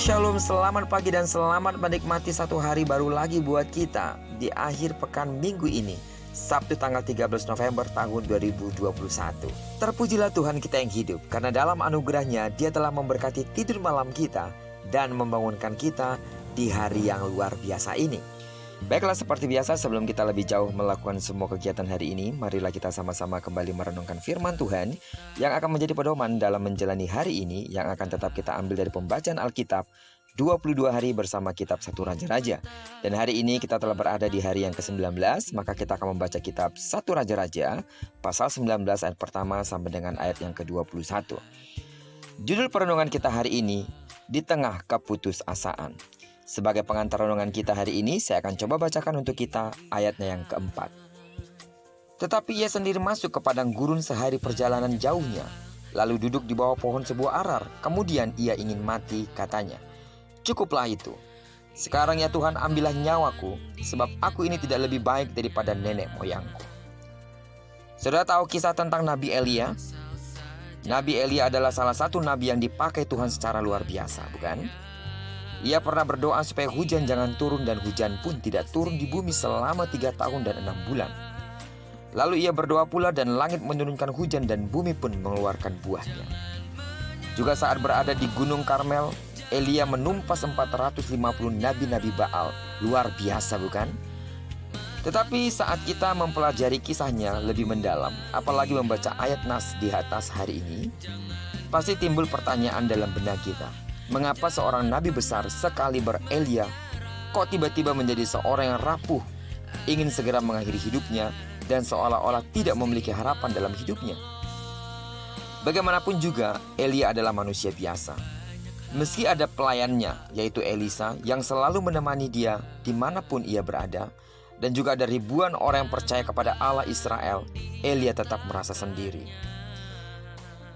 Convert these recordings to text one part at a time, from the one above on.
Shalom, selamat pagi dan selamat menikmati satu hari baru lagi buat kita di akhir pekan minggu ini, Sabtu tanggal 13 November tahun 2021. Terpujilah Tuhan kita yang hidup, karena dalam anugerahnya Dia telah memberkati tidur malam kita dan membangunkan kita di hari yang luar biasa ini. Baiklah, seperti biasa sebelum kita lebih jauh melakukan semua kegiatan hari ini, marilah kita sama-sama kembali merenungkan firman Tuhan yang akan menjadi pedoman dalam menjalani hari ini, yang akan tetap kita ambil dari pembacaan Alkitab 22 hari bersama kitab 1 Raja-Raja. Dan hari ini kita telah berada di hari yang ke-19, maka kita akan membaca kitab 1 Raja-Raja pasal 19 ayat pertama sampai dengan ayat yang ke-21. Judul perenungan kita hari ini, di tengah keputusasaan. Sebagai pengantar renungan kita hari ini, saya akan coba bacakan untuk kita ayatnya yang keempat. Tetapi ia sendiri masuk ke padang gurun sehari perjalanan jauhnya, lalu duduk di bawah pohon sebuah arar. Kemudian ia ingin mati, katanya, "Cukuplah itu. Sekarang ya Tuhan, ambillah nyawaku, sebab aku ini tidak lebih baik daripada nenek moyangku." Saudara tahu kisah tentang Nabi Elia? Nabi Elia adalah salah satu nabi yang dipakai Tuhan secara luar biasa, bukan? Ia pernah berdoa supaya hujan jangan turun, dan hujan pun tidak turun di bumi selama 3 tahun dan 6 bulan. Lalu ia berdoa pula dan langit menurunkan hujan dan bumi pun mengeluarkan buahnya. Juga saat berada di Gunung Karmel, Elia menumpas 450 nabi-nabi Baal. Luar biasa, bukan? Tetapi saat kita mempelajari kisahnya lebih mendalam, apalagi membaca ayat nas di atas hari ini, pasti timbul pertanyaan dalam benak kita. Mengapa seorang nabi besar sekaliber Elia kok tiba-tiba menjadi seorang yang rapuh, ingin segera mengakhiri hidupnya, dan seolah-olah tidak memiliki harapan dalam hidupnya? Bagaimanapun juga, Elia adalah manusia biasa. Meski ada pelayannya, yaitu Elisa, yang selalu menemani dia dimanapun ia berada, dan juga ada ribuan orang yang percaya kepada Allah Israel, Elia tetap merasa sendiri.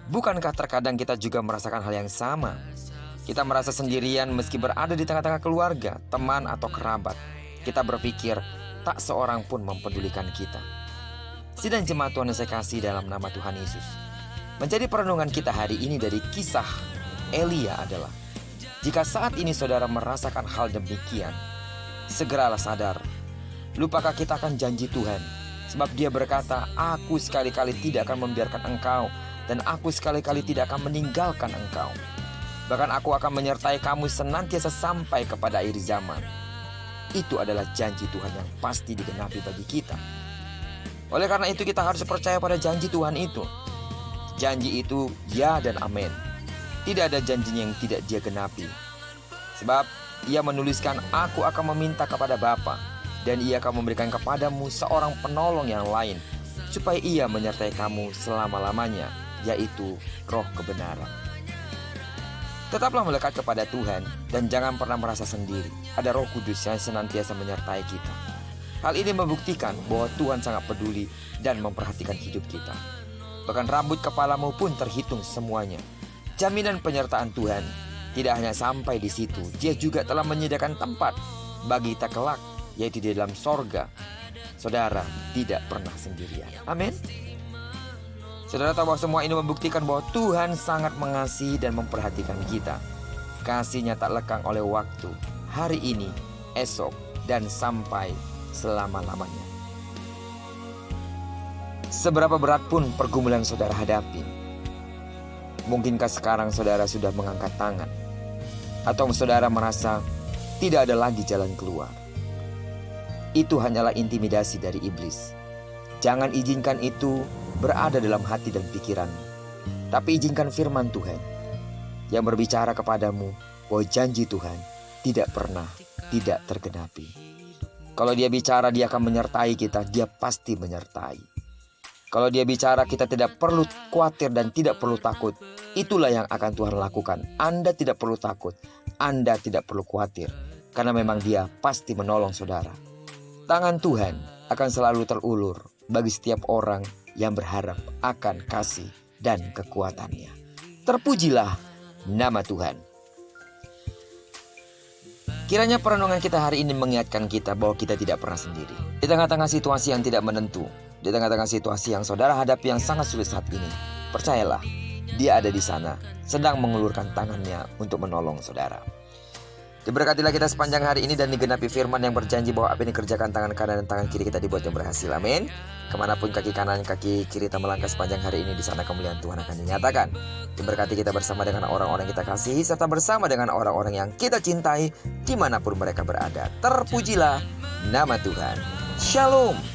Bukankah terkadang kita juga merasakan hal yang sama? Kita merasa sendirian meski berada di tengah-tengah keluarga, teman, atau kerabat. Kita berpikir tak seorang pun mempedulikan kita. Sidang jemaat Tuhan yang saya kasih dalam nama Tuhan Yesus, menjadi perenungan kita hari ini dari kisah Elia adalah, jika saat ini saudara merasakan hal demikian, segeralah sadar. Lupakah kita akan janji Tuhan? Sebab Dia berkata, "Aku sekali-kali tidak akan membiarkan engkau, dan aku sekali-kali tidak akan meninggalkan engkau. Bahkan aku akan menyertai kamu senantiasa sampai kepada akhir zaman." Itu adalah janji Tuhan yang pasti digenapi bagi kita. Oleh karena itu kita harus percaya pada janji Tuhan itu. Janji itu ya dan amin. Tidak ada janjinya yang tidak Dia genapi. Sebab Ia menuliskan, "Aku akan meminta kepada Bapa, dan Ia akan memberikan kepadamu seorang penolong yang lain, supaya Ia menyertai kamu selama-lamanya, yaitu Roh kebenaran." Tetaplah melekat kepada Tuhan dan jangan pernah merasa sendiri. Ada Roh Kudus yang senantiasa menyertai kita. Hal ini membuktikan bahwa Tuhan sangat peduli dan memperhatikan hidup kita. Bahkan rambut kepalamu pun terhitung semuanya. Jaminan penyertaan Tuhan tidak hanya sampai di situ, Dia juga telah menyediakan tempat bagi kita kelak, yaitu di dalam sorga. Saudara tidak pernah sendirian. Amin. Saudara tahu bahwa semua ini membuktikan bahwa Tuhan sangat mengasihi dan memperhatikan kita. Kasih-Nya tak lekang oleh waktu, hari ini, esok, dan sampai selama-lamanya. Seberapa berat pun pergumulan saudara hadapi, mungkinkah sekarang saudara sudah mengangkat tangan? Atau saudara merasa tidak ada lagi jalan keluar? Itu hanyalah intimidasi dari iblis. Jangan izinkan itu berada dalam hati dan pikiranmu. Tapi izinkan firman Tuhan yang berbicara kepadamu bahwa janji Tuhan tidak pernah tidak tergenapi. Kalau Dia bicara Dia akan menyertai kita, Dia pasti menyertai. Kalau Dia bicara kita tidak perlu khawatir dan tidak perlu takut, itulah yang akan Tuhan lakukan. Anda tidak perlu takut, Anda tidak perlu khawatir, karena memang Dia pasti menolong saudara. Tangan Tuhan akan selalu terulur bagi setiap orang yang berharap akan kasih dan kekuatannya. Terpujilah nama Tuhan. Kiranya perenungan kita hari ini mengingatkan kita bahwa kita tidak pernah sendiri. Di tengah-tengah situasi yang tidak menentu, di tengah-tengah situasi yang saudara hadapi yang sangat sulit saat ini, percayalah, Dia ada di sana, sedang mengulurkan tangannya untuk menolong saudara. Diberkatilah kita sepanjang hari ini dan digenapi firman yang berjanji bahwa apa yang dikerjakan tangan kanan dan tangan kiri kita dibuat yang berhasil. Amin. Kemanapun kaki kanan kaki kiri kita melangkah sepanjang hari ini, di sana kemuliaan Tuhan akan dinyatakan. Diberkati kita bersama dengan orang-orang yang kita kasihi, serta bersama dengan orang-orang yang kita cintai dimanapun mereka berada. Terpujilah nama Tuhan. Shalom.